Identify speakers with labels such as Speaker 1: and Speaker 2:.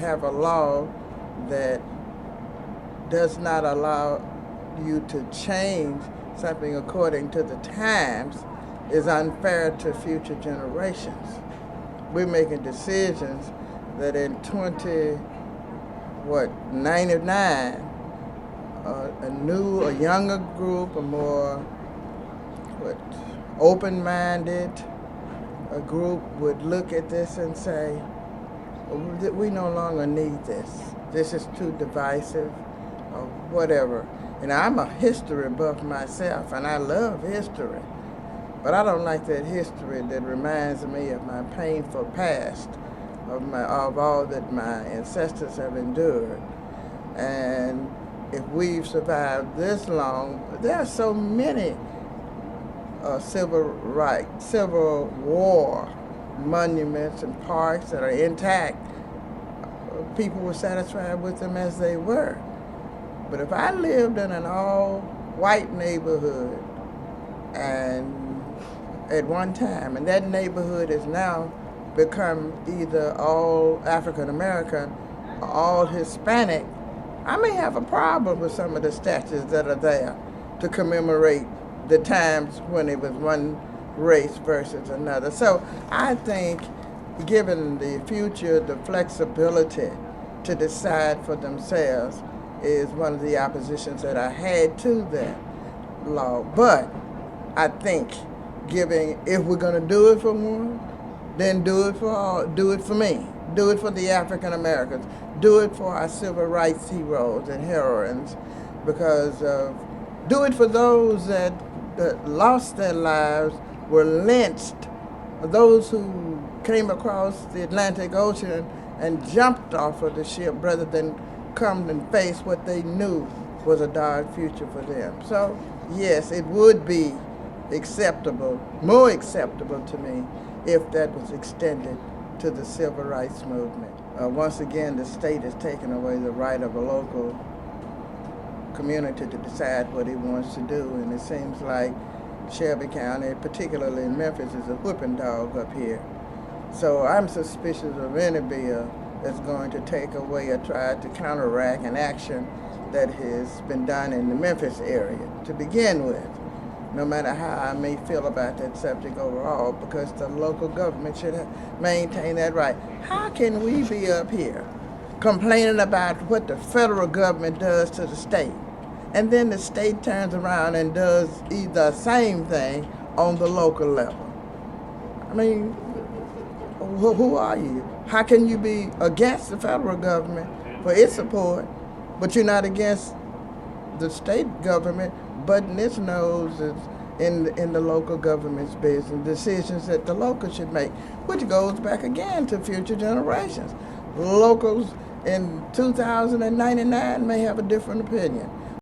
Speaker 1: have a law that does not allow you to change something according to the times is unfair to future generations. We're making decisions that in 99, a younger group, a more open-minded a group would look at this and say, we no longer need this. This is too divisive, or whatever. And I'm a history buff myself, and I love history. But I don't like that history that reminds me of my painful past, of all that my ancestors have endured. And if we've survived this long, there are so many Civil War monuments and parks that are intact. People were satisfied with them as they were. But if I lived in an all-white neighborhood and at one time, and that neighborhood has now become either all African American or all Hispanic, I may have a problem with some of the statues that are there to commemorate the times when it was one race versus another. So I think giving the future the flexibility to decide for themselves is one of the oppositions that I had to that law. But I think if we're going to do it for one, then do it for all. Do it for me. Do it for the African Americans. Do it for our civil rights heroes and heroines, because do it for those that lost their lives, were lynched, those who came across the Atlantic Ocean and jumped off of the ship rather than come and face what they knew was a dark future for them. So yes, it would be acceptable, more acceptable to me, if that was extended to the civil rights movement. Once again, the state has taken away the right of a local community to decide what it wants to do, and it seems like Shelby County, particularly in Memphis, is a whooping dog up here. So I'm suspicious of any bill that's going to take away or try to counteract an action that has been done in the Memphis area to begin with, no matter how I may feel about that subject overall, because the local government should maintain that right. How can we be up here complaining about what the federal government does to the state, and then the state turns around and does the same thing on the local level? I mean, who are you? How can you be against the federal government for its support, but you're not against the state government butting its nose in the local government's business, decisions that the locals should make, which goes back again to future generations. Locals in 2099 may have a different opinion.